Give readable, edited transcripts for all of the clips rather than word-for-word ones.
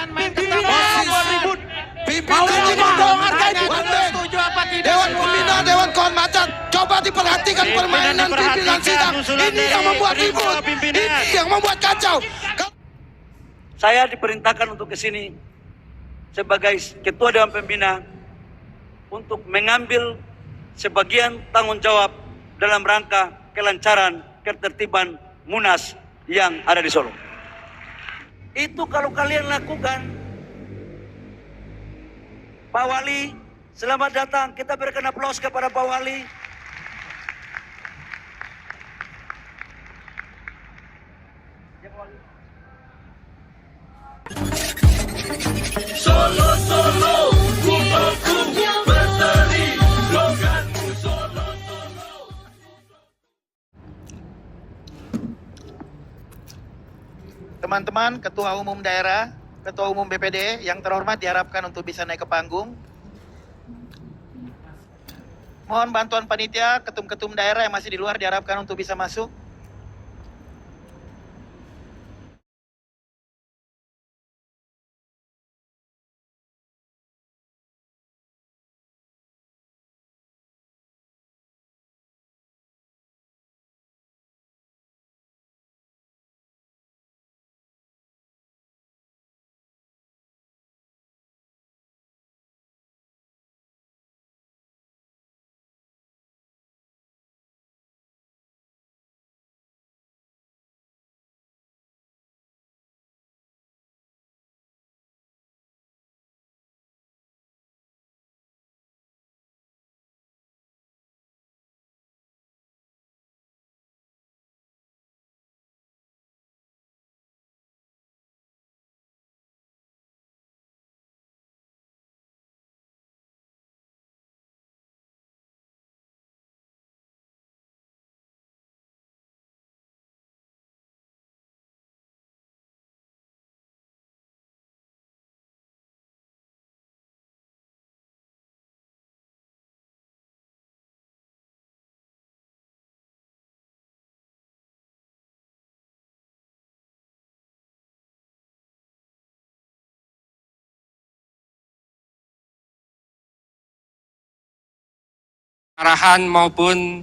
Jangan main Pimpinan ketawa. ribut. Pimpinan Mau dong hargai setuju apa tidak? Dewan Pembina, Dewan Kehormatan, coba diperhatikan permainan pimpinan sidang. Ini yang membuat ribut, ini yang membuat kacau. Saya diperintahkan untuk ke sini sebagai Ketua Dewan Pembina untuk mengambil sebagian tanggung jawab dalam rangka kelancaran ketertiban Munas yang ada di Solo. Itu kalau kalian lakukan, Pak Wali, selamat datang. Kita berikan aplaus kepada Pak Wali. Solo, solo, rumahku bertani, logatku solo, solo. Teman-teman Ketua Umum Daerah, Ketua Umum BPD yang terhormat diharapkan untuk bisa naik ke panggung. Mohon bantuan panitia, ketum-ketum daerah yang masih di luar diharapkan untuk bisa masuk. Arahan maupun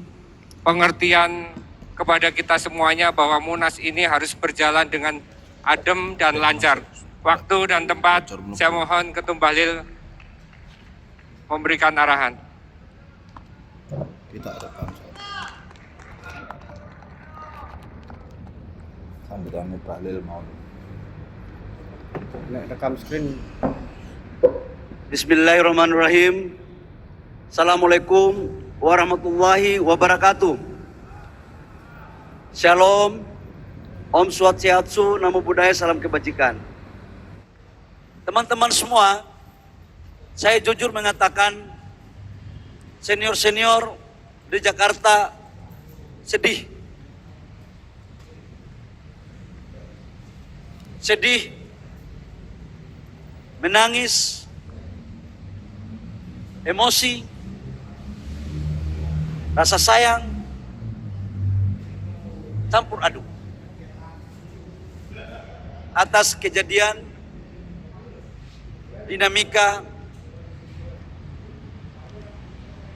pengertian kepada kita semuanya bahwa Munas ini harus berjalan dengan adem dan lancar. Waktu dan tempat, saya mohon Ketum Bahlil memberikan arahan. Kita rekam sambutannya Bahlil mau rekam screen. Bismillahirrahmanirrahim. Assalamualaikum warahmatullahi wabarakatuh. Shalom, Om Swastiastu, Namo Buddhaya, salam kebajikan. Teman-teman semua, saya jujur mengatakan senior-senior di Jakarta sedih. Sedih, menangis, emosi, rasa sayang, campur aduk atas kejadian dinamika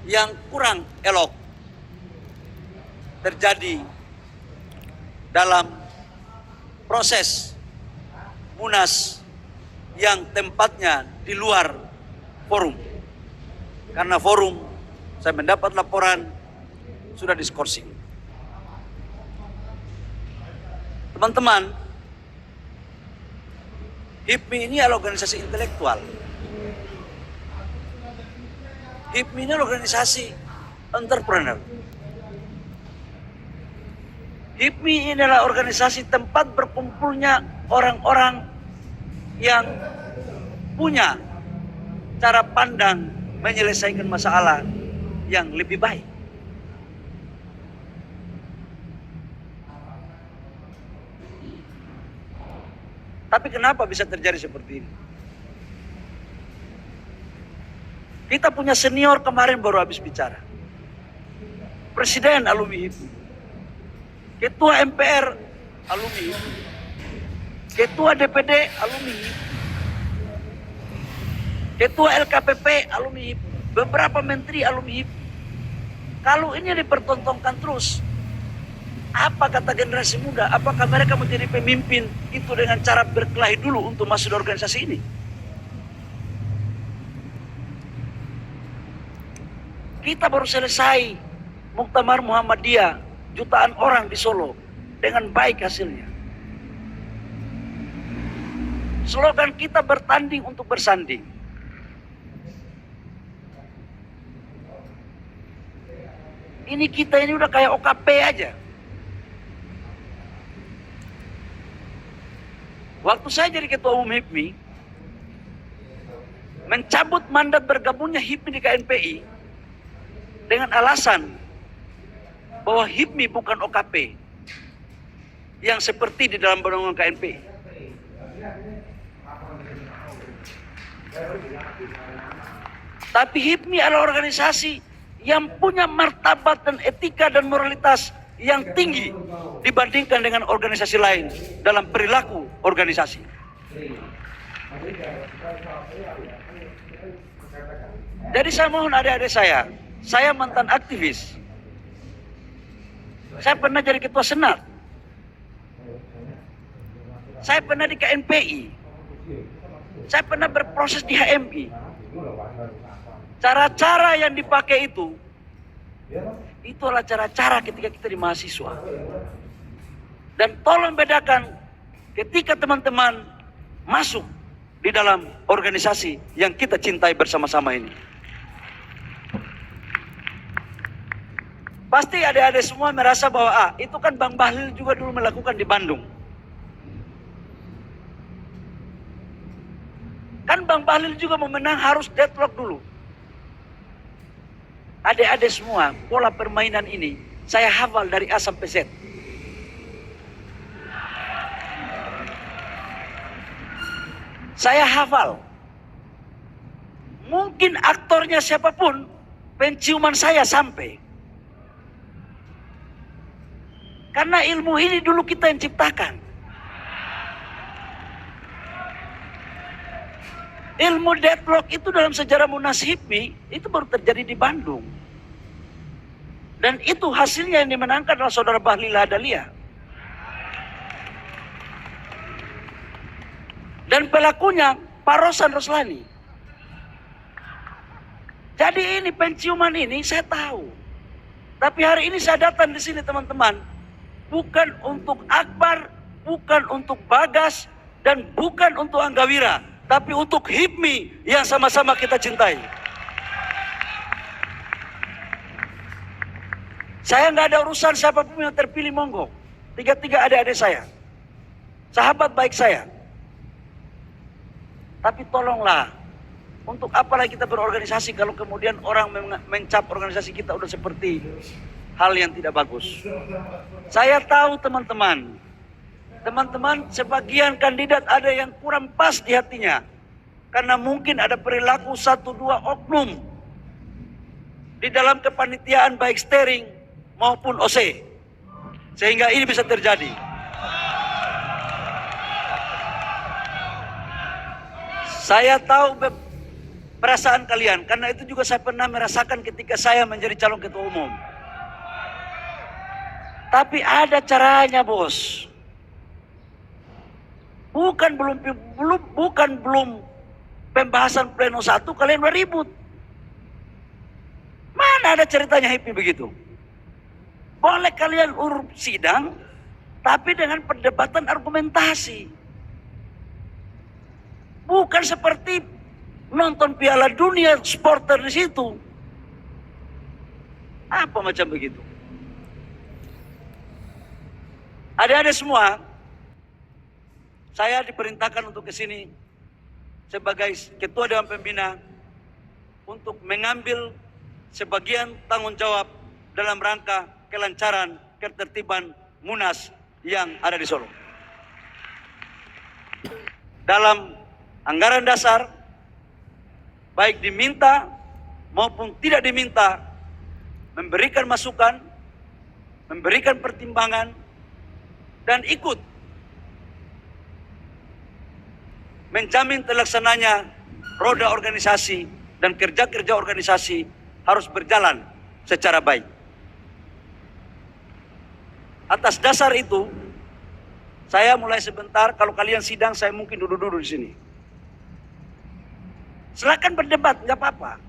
yang kurang elok terjadi dalam proses Munas yang tempatnya di luar forum. Karena forum, saya mendapat laporan, sudah diskorsing. Teman-teman, HIPMI ini adalah organisasi intelektual. HIPMI ini adalah organisasi entrepreneur. HIPMI ini adalah organisasi tempat berkumpulnya orang-orang yang punya cara pandang menyelesaikan masalah yang lebih baik. Tapi kenapa bisa terjadi seperti ini? Kita punya senior kemarin baru habis bicara. Presiden alumni HIPMI. Ketua MPR alumni HIPMI. Ketua DPD alumni HIPMI. Ketua LKPP alumni HIPMI, beberapa menteri alumni HIPMI. Kalau ini dipertontonkan terus, apa kata generasi muda? Apakah mereka menjadi pemimpin itu dengan cara berkelahi dulu untuk masuk di organisasi ini? Kita baru selesai Muktamar Muhammadiyah, jutaan orang di Solo, dengan baik hasilnya. Slogan kita bertanding untuk bersanding. Ini kita ini udah kayak OKP aja. Waktu saya jadi ketua umum HIPMI, mencabut mandat bergabungnya HIPMI di KNPI dengan alasan bahwa HIPMI bukan OKP yang seperti di dalam undang-undang KNPI. Tapi HIPMI adalah organisasi yang punya martabat dan etika dan moralitas yang tinggi dibandingkan dengan organisasi lain dalam perilaku organisasi. Jadi saya mohon adik-adik saya mantan aktivis. Saya pernah jadi ketua senat. Saya pernah di KNPI. Saya pernah berproses di HMI. Cara-cara yang dipakai itu adalah cara-cara ketika kita di mahasiswa. Dan tolong bedakan ketika teman-teman masuk di dalam organisasi yang kita cintai bersama-sama ini. Pasti adik-adik semua merasa bahwa itu kan Bang Bahlil juga dulu melakukan di Bandung. Kan Bang Bahlil juga memenang harus deadlock dulu. Adik-adik semua, pola permainan ini saya hafal dari A sampai Z. Saya hafal. Mungkin aktornya siapapun, penciuman saya sampai. Karena ilmu ini dulu kita yang ciptakan. Ilmu deadlock itu dalam sejarah Munas HIPMI itu baru terjadi di Bandung. Dan itu hasilnya yang dimenangkan adalah saudara Bahlil Lahadalia. Dan pelakunya Pak Rosan Roslani. Jadi ini penciuman ini saya tahu. Tapi hari ini saya datang di sini teman-teman, bukan untuk Akbar, bukan untuk Bagas, dan bukan untuk Anggawira, tapi untuk HIPMI yang sama-sama kita cintai. Saya nggak ada urusan siapapun yang terpilih, monggo. Tiga-tiga adik-adik saya, sahabat baik saya. Tapi tolonglah, untuk apa lagi kita berorganisasi kalau kemudian orang mencap organisasi kita udah seperti hal yang tidak bagus. Saya tahu teman-teman sebagian kandidat ada yang kurang pas di hatinya. Karena mungkin ada perilaku 1-2 oknum di dalam kepanitiaan baik steering maupun OC. Sehingga ini bisa terjadi. Saya tahu perasaan kalian, karena itu juga saya pernah merasakan ketika saya menjadi calon ketua umum. Tapi ada caranya, bos. Bukan belum pembahasan pleno 1 kalian udah ribut. Mana ada ceritanya HIPMI begitu? Boleh kalian urus sidang, tapi dengan perdebatan argumentasi. Bukan seperti nonton Piala Dunia supporter di situ. Apa macam begitu? Adik-adik semua, saya diperintahkan untuk ke sini sebagai ketua Dewan Pembina untuk mengambil sebagian tanggung jawab dalam rangka kelancaran ketertiban Munas yang ada di Solo. Dalam anggaran dasar, baik diminta maupun tidak diminta, memberikan masukan, memberikan pertimbangan, dan ikut menjamin terlaksananya roda organisasi dan kerja-kerja organisasi harus berjalan secara baik. Atas dasar itu, saya mulai sebentar, kalau kalian sidang saya mungkin duduk-duduk di sini. Silakan berdebat, nggak apa-apa.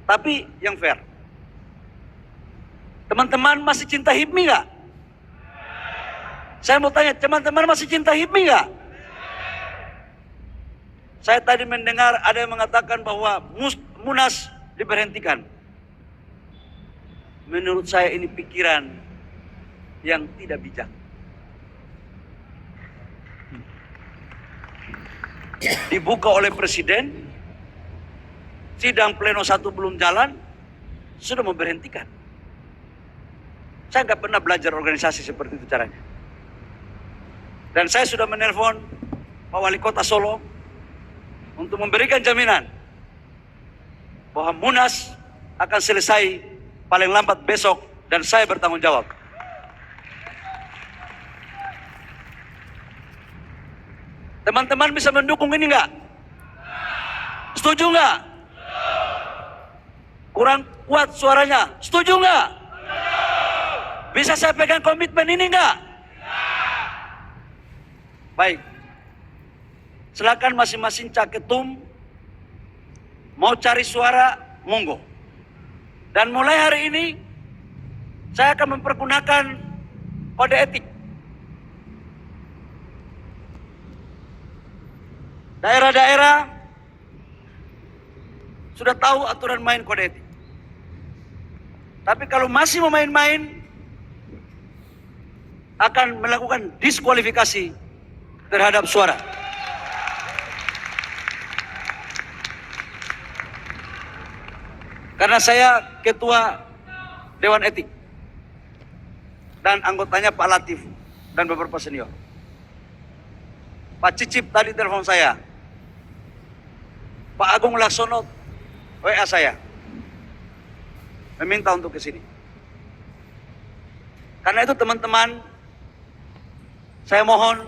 Tapi yang fair. Teman-teman masih cinta HIPMI nggak? Saya mau tanya, teman-teman masih cinta HIPMI nggak? Saya tadi mendengar ada yang mengatakan bahwa Munas diberhentikan. Menurut saya ini pikiran yang tidak bijak. Dibuka oleh Presiden, sidang pleno 1 belum jalan, sudah memberhentikan. Saya nggak pernah belajar organisasi seperti itu caranya. Dan saya sudah menelpon Pak Wali Kota Solo untuk memberikan jaminan bahwa Munas akan selesai paling lambat besok dan saya bertanggung jawab. Teman-teman bisa mendukung ini nggak? Setuju nggak? Kurang kuat suaranya. Setuju nggak? Bisa saya pegang komitmen ini nggak? Baik. Silakan masing-masing caketum mau cari suara, monggo. Dan mulai hari ini saya akan mempergunakan kode etik. Daerah-daerah sudah tahu aturan main kode etik. Tapi kalau masih mau main-main, akan melakukan diskualifikasi terhadap suara. Karena saya ketua Dewan Etik dan anggotanya Pak Latif dan beberapa senior. Pak Cicip tadi telepon saya. Pak Agung Laksono WA saya. Meminta untuk ke sini. Karena itu teman-teman, saya mohon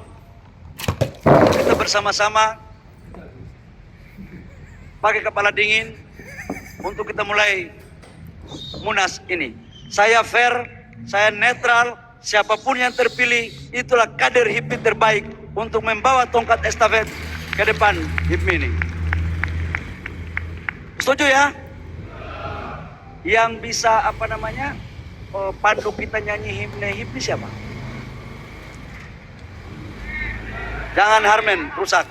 kita bersama-sama pakai kepala dingin untuk kita mulai Munas ini. Saya fair, saya netral, siapapun yang terpilih itulah kader HIPMI terbaik untuk membawa tongkat estafet ke depan HIPMI ini. Setuju ya? Yang bisa pandu kita nyanyi HIPMI siapa? Jangan Harmen, rusak.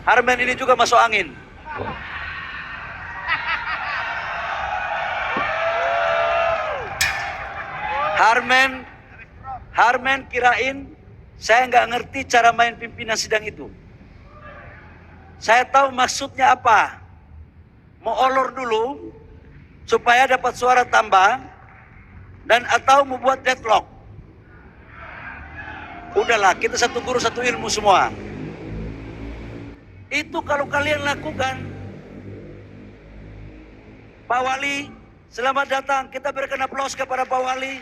Harmen ini juga masuk angin. Harmen kirain saya nggak ngerti cara main pimpinan sidang itu. Saya tahu maksudnya apa. Mau olor dulu supaya dapat suara tambah dan atau membuat deadlock. Udahlah, kita satu guru satu ilmu semua. Itu kalau kalian lakukan. Pak Wali, selamat datang. Kita berikan aplaus kepada Pak Wali.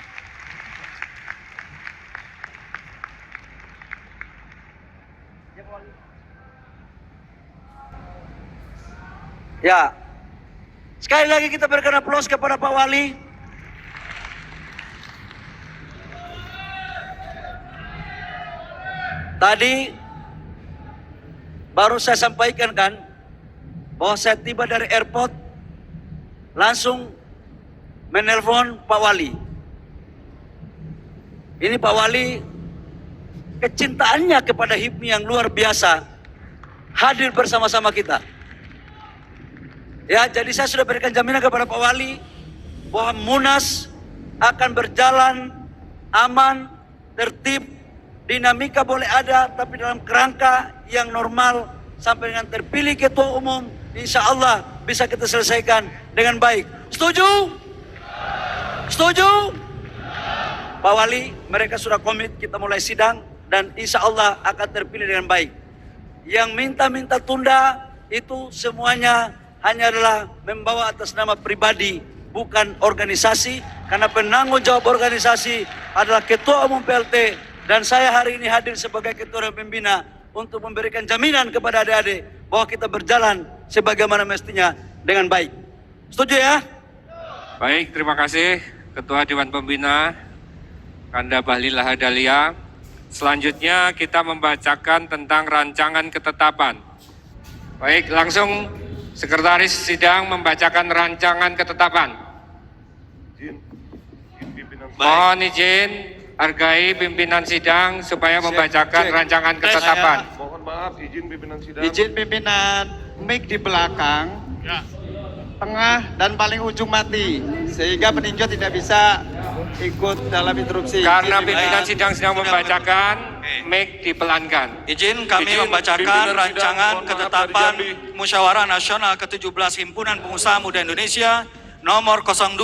Ya, sekali lagi kita berikan aplaus kepada Pak Wali. Tadi baru saya sampaikan kan bahwa saya tiba dari airport langsung menelpon Pak Wali. Ini Pak Wali kecintaannya kepada HIPMI yang luar biasa hadir bersama-sama kita. Ya, jadi saya sudah berikan jaminan kepada Pak Wali bahwa Munas akan berjalan aman, tertib, dinamika boleh ada, tapi dalam kerangka yang normal sampai dengan terpilih ketua umum, insya Allah bisa kita selesaikan dengan baik. Setuju? Setuju? Pak Wali, mereka sudah komit, kita mulai sidang dan insya Allah akan terpilih dengan baik. Yang minta-minta tunda itu semuanya hanya adalah membawa atas nama pribadi, bukan organisasi, karena penanggung jawab organisasi adalah Ketua Umum PLT dan saya hari ini hadir sebagai Ketua Dewan Pembina untuk memberikan jaminan kepada adik-adik bahwa kita berjalan sebagaimana mestinya dengan baik. Setuju ya? Baik, terima kasih Ketua Dewan Pembina Kanda Bahlil Lahadalia. Selanjutnya kita membacakan tentang rancangan ketetapan. Baik, langsung Sekretaris Sidang membacakan rancangan ketetapan. Mohon izin, hargai pimpinan sidang supaya membacakan rancangan ketetapan. Mohon maaf, izin pimpinan sidang. Izin pimpinan, mic di belakang, tengah dan paling ujung mati, sehingga peninjau tidak bisa ikut dalam interupsi. Karena pimpinan sidang sedang membacakan, mic dipelankan. Izin kami membacakan rancangan ketetapan Musyawarah Nasional ke-17 Himpunan Pengusaha Muda Indonesia nomor 02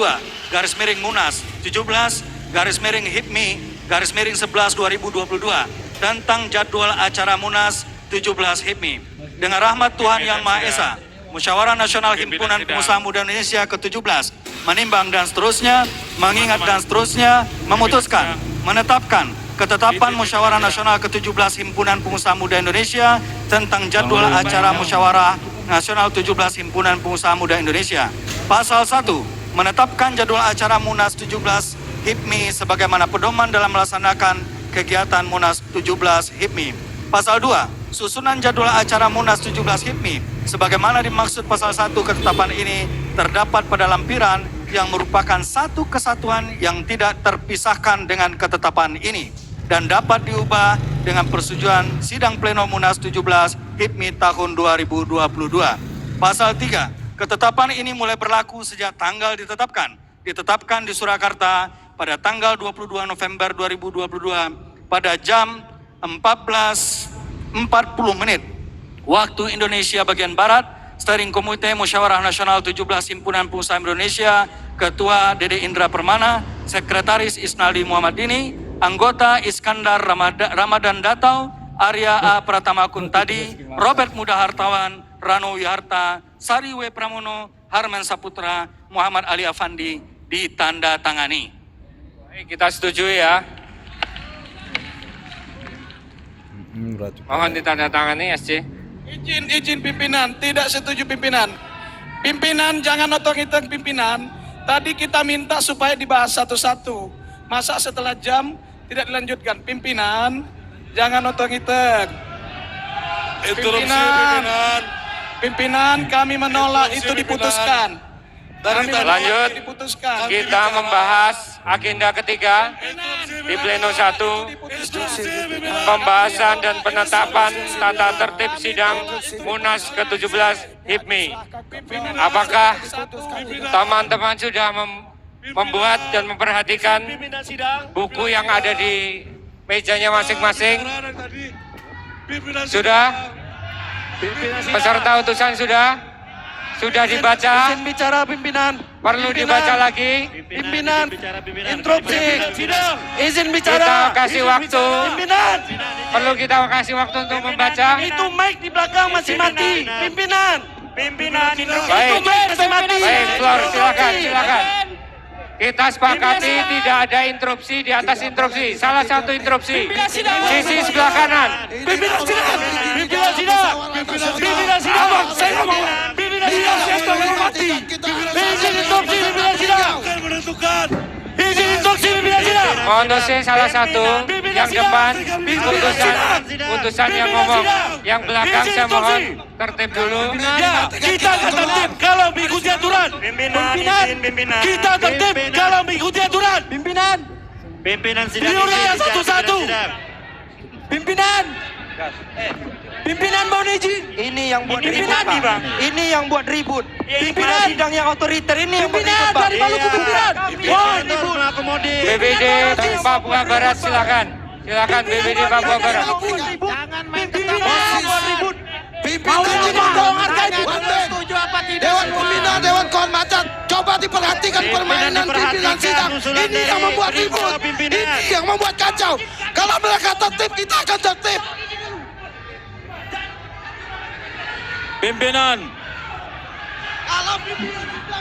Munas 17 HIPMI 11 2022 tentang jadwal acara Munas 17 HIPMI. Dengan rahmat Tuhan Yang Maha Esa, Musyawarah Nasional Himpunan Pengusaha Muda Indonesia ke-17 menimbang dan seterusnya, mengingat dan seterusnya, memutuskan, menetapkan ketetapan Musyawarah Nasional ke-17 Himpunan Pengusaha Muda Indonesia tentang jadwal acara Musyawarah Nasional 17 Himpunan Pengusaha Muda Indonesia. Pasal 1, menetapkan jadwal acara Munas 17 HIPMI sebagaimana pedoman dalam melaksanakan kegiatan Munas 17 HIPMI. Pasal 2, susunan jadwal acara Munas 17 HIPMI sebagaimana dimaksud pasal 1 ketetapan ini terdapat pada lampiran yang merupakan satu kesatuan yang tidak terpisahkan dengan ketetapan ini dan dapat diubah dengan persetujuan sidang pleno Munas 17 HIPMI tahun 2022. Pasal 3, ketetapan ini mulai berlaku sejak tanggal ditetapkan di Surakarta pada tanggal 22 November 2022 pada jam 14.40 waktu Indonesia bagian Barat. Steering Komite Musyawarah Nasional 17 Himpunan Pengusaha Indonesia, Ketua Dede Indra Permana, Sekretaris Isnaldi Muhammad Dini, Anggota Iskandar Ramadan Datau, Arya A. Pratama Kuntadi, Robert Muda Hartawan, Rano Wiharta, Sari W. Pramono, Harman Saputra, Muhammad Ali Afandi ditandatangani. Baik, kita setuju ya. Mohon ditandatangani SC. Izin pimpinan, tidak setuju pimpinan. Pimpinan jangan otong-otong pimpinan. Tadi kita minta supaya dibahas satu-satu. Masa setelah jam tidak dilanjutkan? Pimpinan jangan otong-otong. Pimpinan kami menolak itu diputuskan. Lanjut, kita membahas agenda ketiga di pleno 1, pembahasan dan penetapan tata tertib sidang Munas ke-17 HIPMI. Apakah teman-teman sudah membuat dan memperhatikan buku yang ada di mejanya masing-masing? Sudah? Peserta utusan sudah? Sudah dibaca? Izin bicara pimpinan. Perlu dibaca lagi? Pimpinan. Interupsi. Izin bicara. Kita kasih waktu. Pimpinan. Perlu kita kasih waktu untuk membaca? Itu mic di belakang masih mati. Pimpinan. Baik. Itu mic masih mati. Baik, Flor, silakan. Kita sepakati tidak ada interupsi di atas interupsi. Salah satu interupsi. Sisi sebelah kanan. Pimpinan sidang. Abang, saya ngomong. Pimpinan sidang, saya menghormati. Izin interupsi pimpinan sidang. Izin interupsi pimpinan sidang. Mohon dosen salah satu. Yang depan putusan yang ngomong. Yang belakang saya mohon tertib dulu. Ya, kita akan tertib kalau mengikuti aturan. Pimpinan. Kita tertib kalau mengikuti aturan. Pimpinan sidang. Diurai satu-satu. Pimpinan mohon izin. Ini yang buat ribut, Pimpinan. Bang. Ini yang buat ribut. Pimpinan. Sidang yang otoriter ini yang buat Pimpinan ribut, Bang. dari Maluku pimpinan. Mohon ribut. BPD Papua Barat silakan. Silakan BPD Papua Barat. Jangan main Pimpinan ketawa. mohon ribut. Mau hargai pimpinan. Setuju apa tidak? Dewan Pembina, Dewan Kehormatan, coba diperhatikan permainan pimpinan sidang. Ini yang membuat ribut. Ini yang membuat kacau. Kalau mereka tertib, kita akan tertib. Pimpinan.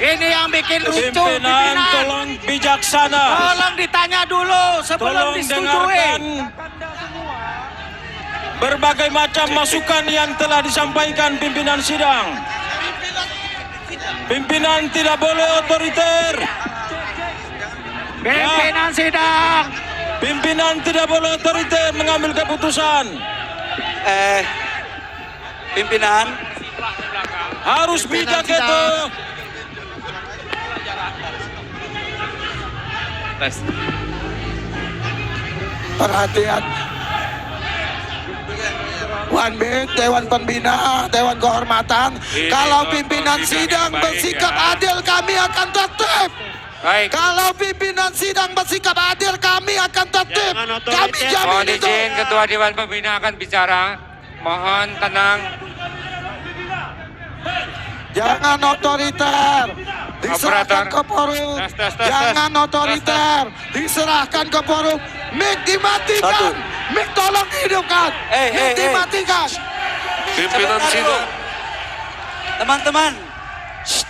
Ini yang bikin lucu. Pimpinan tolong bijaksana. Tolong ditanya dulu sebelum Tolong disetujui. dengarkan berbagai macam masukan yang telah disampaikan pimpinan sidang. Pimpinan tidak boleh otoriter. Pimpinan sidang. Pimpinan tidak boleh otoriter mengambil keputusan. Pimpinan, Harus bijak itu. Perhatian. One minute, Dewan Pembina, Dewan Kehormatan. Kalau pimpinan sidang bersikap adil, kami akan tertib. Baik, Kalau pimpinan sidang bersikap adil, kami akan tertib. Kami mohon jamin itu. izin Ketua Dewan Pembina akan bicara. Mohon tenang. Jangan otoriter. Diserahkan Operator. ke forum. Tes. Jangan otoriter. Diserahkan ke forum. Mic dimatikan. Mic tolong dihidupkan. Mic dimatikan. Pimpinan Sebentar dulu. sidang. Teman-teman. Shh.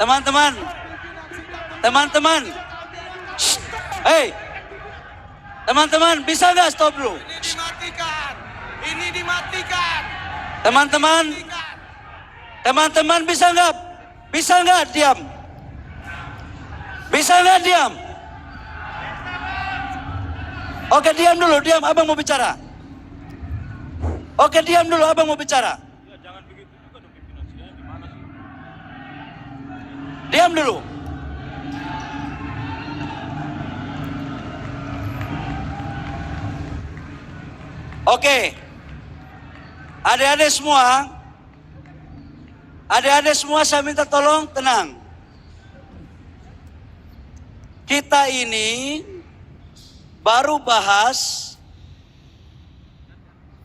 Teman-teman. Teman-teman. Shh. Hei. Teman-teman, bisa nggak stop dulu? Dimatikan. Ini dimatikan. Teman-teman. Teman-teman bisa nggak diam? Bisa nggak diam? Oke, diam dulu, diam. Abang mau bicara. Oke, diam dulu, abang mau bicara. Diam dulu. Oke. Adik-adik semua saya minta tolong tenang. Kita ini baru bahas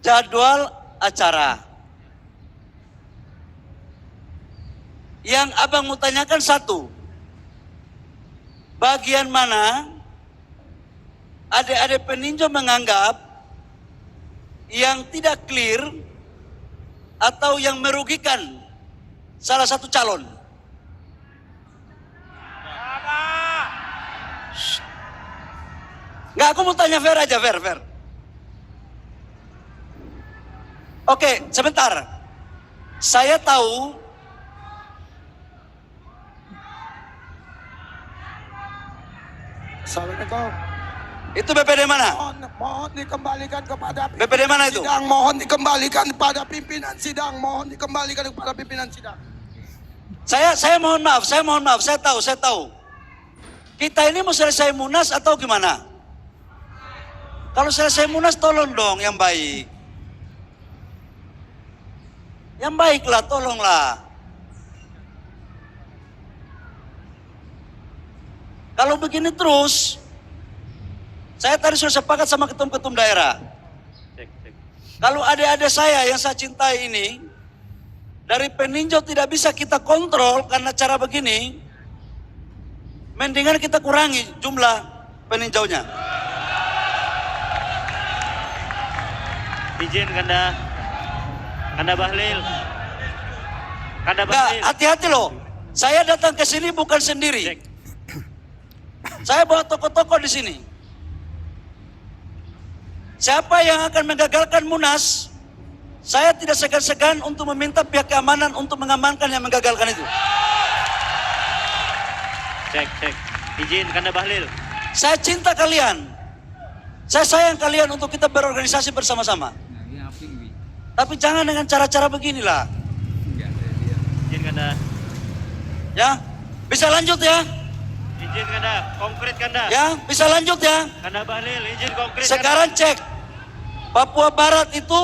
jadwal acara. Yang abang mau tanyakan satu, bagian mana adik-adik peninjau menganggap yang tidak clear atau yang merugikan salah satu calon? Nggak, aku mau tanya fair aja, fair. Oke, sebentar. Saya tahu Assalamualaikum. itu BPD mana? Mohon dikembalikan kepada BPD mana itu? sidang. Mohon dikembalikan kepada pimpinan sidang. Mohon dikembalikan kepada pimpinan sidang. Saya mohon maaf, saya tahu. Kita ini mau selesai munas atau gimana? Kalau selesai munas tolong dong yang baik. Yang baiklah, tolonglah. Kalau begini terus, saya tadi sudah sepakat sama ketum-ketum daerah. Kalau adik-adik saya yang saya cintai ini, dari peninjau tidak bisa kita kontrol karena cara begini, mendingan kita kurangi jumlah peninjaunya. Izin Kanda Bahlil. Nggak, hati-hati loh. Saya datang ke sini bukan sendiri. Saya bawa tokoh-tokoh di sini. Siapa yang akan menggagalkan munas, saya tidak segan-segan untuk meminta pihak keamanan untuk mengamankan yang menggagalkan itu. Cek. Izin Kanda Bahlil. Saya cinta kalian. Saya sayang kalian untuk kita berorganisasi bersama-sama. Tapi jangan dengan cara-cara beginilah. Izin Kanda. Ya, bisa lanjut ya? Izin Kanda. Konkret Kanda. Ya, bisa lanjut ya? Kanda Bahlil, izin konkret. Sekarang cek. Papua Barat itu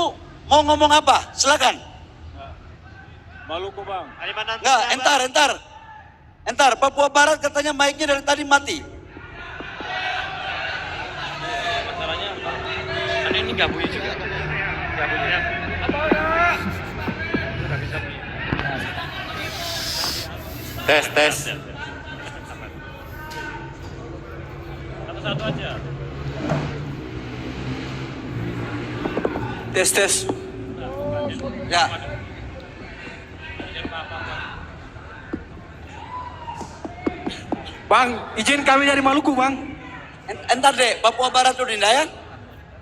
mau ngomong apa? Silakan. Maluku bang. Kalimantan Enggak, Tengah, entar. Papua Barat katanya mic-nya dari tadi mati. Masalahnya kan ini nggak bunyi juga. Nggak bunyi ya. Tes. Satu-satu aja. Tes. Ya. Bang, izin kami dari Maluku bang. Entar deh, Papua Barat dulu Dinda ya.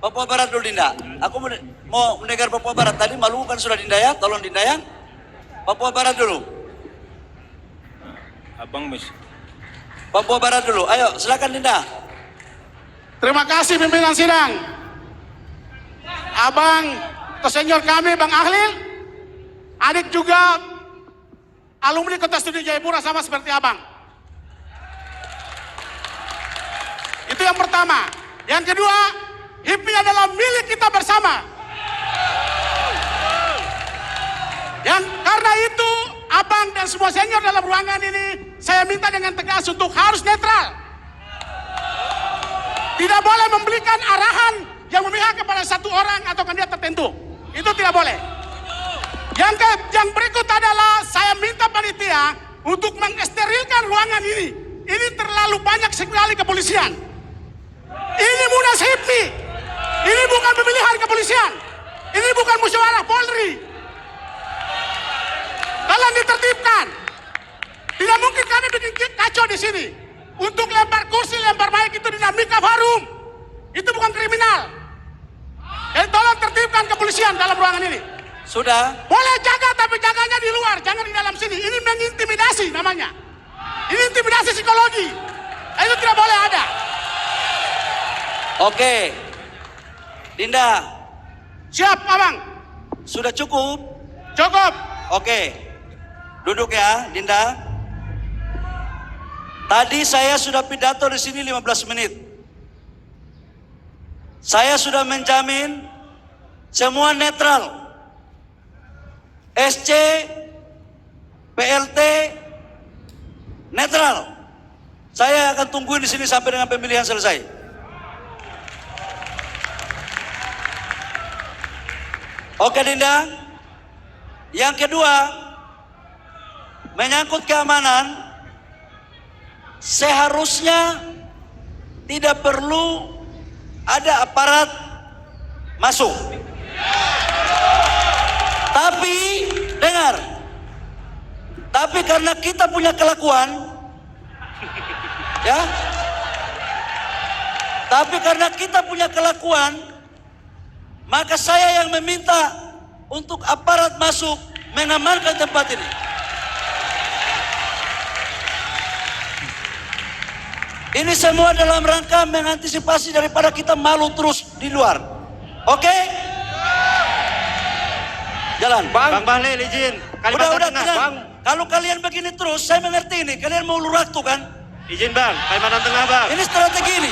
Papua Barat dulu Dinda. Aku mau mendengar Papua Barat. Tadi Maluku kan sudah Dinda ya, tolong Dinda ya. Papua Barat dulu. Abang Mas. Papua Barat dulu. Ayo, silakan Dinda. Terima kasih pimpinan sidang. Abang atau senior kami Bang Ahlil, adik juga alumni Kota Studi Jayapura sama seperti abang. Itu yang pertama. Yang kedua, HIPMI adalah milik kita bersama. Yang karena itu, abang dan semua senior dalam ruangan ini, saya minta dengan tegas untuk harus netral. Tidak boleh memberikan arahan yang memihak kepada satu orang atau kandidat tertentu. Itu tidak boleh. Yang berikut adalah saya minta panitia untuk mengesterilkan ruangan ini. Ini terlalu banyak sekali kepolisian. Ini Munas HIPMI. Ini bukan pemilihan kepolisian. Ini bukan musyawarah Polri. Tolong ditertibkan. Tidak mungkin kami bikin kacau di sini. Untuk lempar kursi, lempar mic itu dinamika harum. Itu bukan kriminal. Jadi tolong tertibkan kepolisian dalam ruangan ini. Sudah. Boleh jaga tapi jaganya di luar, jangan di dalam sini. Ini mengintimidasi namanya. Ini intimidasi psikologi. Itu tidak boleh ada. Oke. Dinda. Siap, abang. Sudah cukup? Cukup. Oke. Duduk ya, Dinda. Tadi saya sudah pidato di sini 15 menit. Saya sudah menjamin semua netral. SC, PLT, netral. Saya akan tungguin di sini sampai dengan pemilihan selesai. Oke Dinda. Yang kedua, menyangkut keamanan, seharusnya tidak perlu ada aparat masuk. Tapi dengar, tapi karena kita punya kelakuan, ya, tapi karena kita punya kelakuan, maka saya yang meminta untuk aparat masuk mengamankan tempat ini. Ini semua dalam rangka mengantisipasi daripada kita malu terus di luar. Oke? Jalan. Bang Bahlil izin. Udah Tengah, tenang. Bang. Kalau kalian begini terus, saya mengerti ini. Kalian mau ulur waktu kan? Izin Bang, Kalimantan Tengah Bang. Ini strategi ini.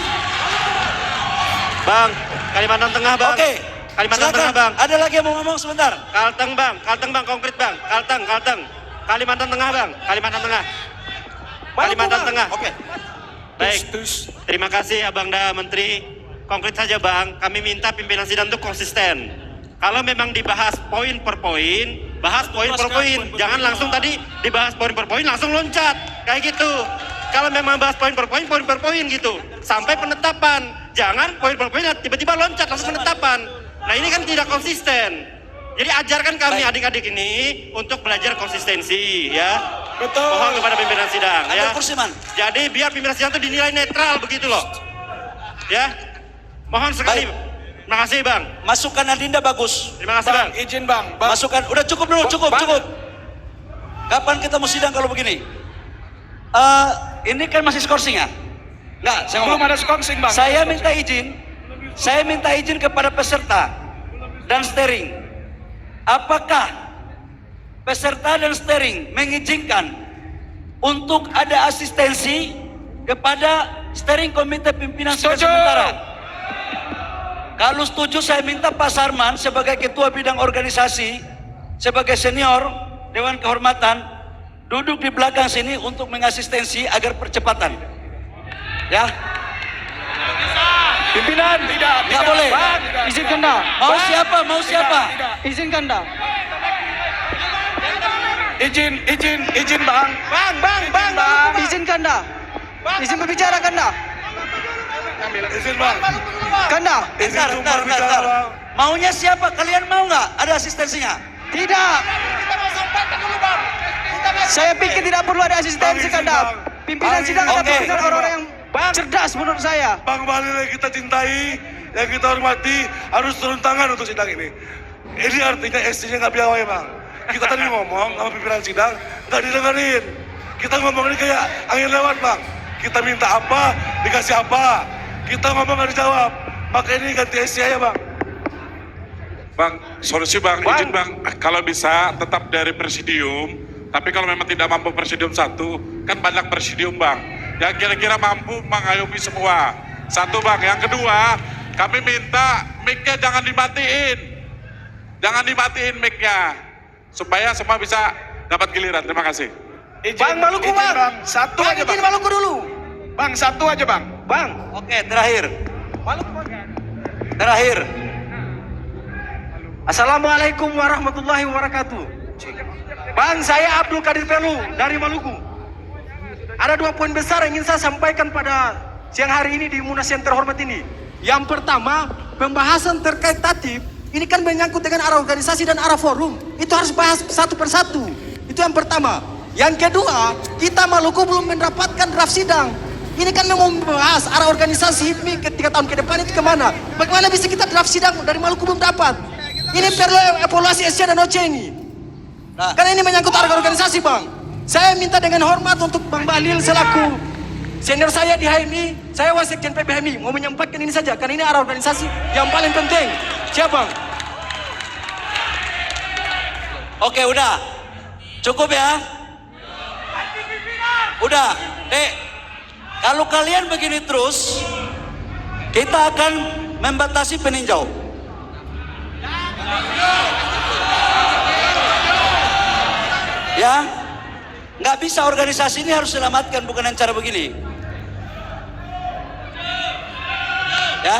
Bang, Kalimantan Tengah Bang. Oke. Kalimantan Silakan. Tengah Bang. Ada lagi yang mau ngomong sebentar? Kalteng Bang, konkret Bang. Kalteng. Kalimantan Tengah Bang, Kalimantan Tengah. Kalimantan Tengah. Oke. Baik, terima kasih Abang Da Menteri. Konkret saja Bang, kami minta pimpinan sidang itu konsisten. Kalau memang dibahas poin per poin, bahas poin per poin. Jangan langsung tadi dibahas poin per poin langsung loncat. Kayak gitu. Kalau memang bahas poin per poin gitu. Sampai penetapan. Jangan poin per poin tiba-tiba loncat langsung penetapan. Nah ini kan tidak konsisten. Jadi ajarkan kami adik-adik ini untuk belajar konsistensi ya. Betul. Mohon kepada pimpinan sidang ya. Ambil kursi man. Jadi biar pimpinan sidang itu dinilai netral begitu loh. Ya. Mohon sekali. Baik. Terima kasih Bang. Masukan Adinda bagus. Terima kasih Bang. Izin bang. Masukan, udah cukup dulu, cukup. Kapan kita mau sidang kalau begini? Ini kan masih skorsing ya? Enggak, saya Belum ngomong. ada skorsing bang. Saya minta izin kepada peserta dan steering. Apakah peserta dan steering mengizinkan untuk ada asistensi kepada steering komite pimpinan sidang Setuju. sementara? Kalau setuju, saya minta Pak Sarman sebagai ketua bidang organisasi, sebagai senior Dewan Kehormatan, duduk di belakang sini untuk mengasistensi agar percepatan. Ya. Pimpinan tidak. Nggak boleh. Bang, izinkan dah. Mau siapa? Izinkan dah. Izin bang. Bang. Izinkan dah. Izin berbicara kan dah. Izin bang. Kan dah. Bentar. Maunya siapa? Kalian mau nggak ada asistensinya? Tidak. Saya pikir tidak perlu ada asistensi kan dah. Pimpinan sidang adalah Oke. pimpinan orang-orang yang cerdas menurut saya. Bang Bahlil yang kita cintai, yang kita hormati harus turun tangan untuk sidang ini. Ini artinya SC-nya nggak piawai bang. Kita tadi ngomong sama pimpinan sidang, nggak didengerin. Kita ngomong ini kayak angin lewat bang. Kita minta apa, dikasih apa. Kita ngomong nggak dijawab. Maka ini ganti SC aja bang. Bang, solusi bang, izin bang, kalau bisa tetap dari presidium, tapi kalau memang tidak mampu presidium satu, kan banyak presidium bang, yang kira-kira mampu mengayomi semua. Satu bang, yang kedua, kami minta mic-nya jangan dimatiin mic-nya, supaya semua bisa dapat giliran. Terima kasih. Bang Maluku bang, satu aja bang. Maluku dulu. Bang, satu aja bang. Bang. Oke, terakhir. Maluku. Terakhir. Assalamualaikum warahmatullahi wabarakatuh. Bang, saya Abdul Qadir Pelu dari Maluku. Ada 2 poin besar yang ingin saya sampaikan pada siang hari ini di Munas yang terhormat ini. Yang pertama, pembahasan terkait tatib ini kan menyangkut dengan arah organisasi dan arah forum. Itu harus bahas satu persatu. Itu yang pertama. Yang kedua, kita Maluku belum mendapatkan draft sidang. Ini kan mau membahas arah organisasi HIPMI 3 tahun ke depan itu kemana. Bagaimana bisa kita draft sidang dari Maluku belum dapat? Ini perlu evaluasi SC dan OC ini. Karena ini menyangkut arah organisasi bang. Saya minta dengan hormat untuk Bang Bahlil selaku senior saya di HMI. Saya wasekjen PBHMI mau menyampaikan ini saja. Karena ini arah organisasi yang paling penting. Siap bang? Oke, udah. Cukup ya? Udah. Dek, kalau kalian begini terus, kita akan membatasi peninjau. Ya, nggak bisa organisasi ini harus selamatkan bukan dengan cara begini. Ya,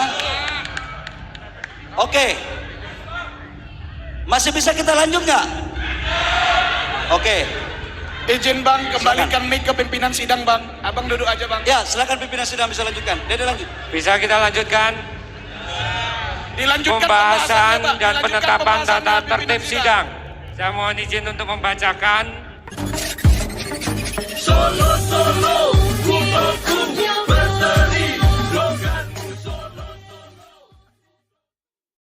oke, masih bisa kita lanjut nggak? Oke, Izin bang, kembalikan mic ke pimpinan sidang bang. Abang duduk aja bang. ya silakan pimpinan sidang bisa lanjutkan. Dede lanjut. Bisa kita lanjutkan Dilanjutkan pembahasan pembahasannya, Pak. dan Dilanjutkan penetapan pembahasan tata dengan tertib pimpinan sidang. Saya mohon izin untuk membacakan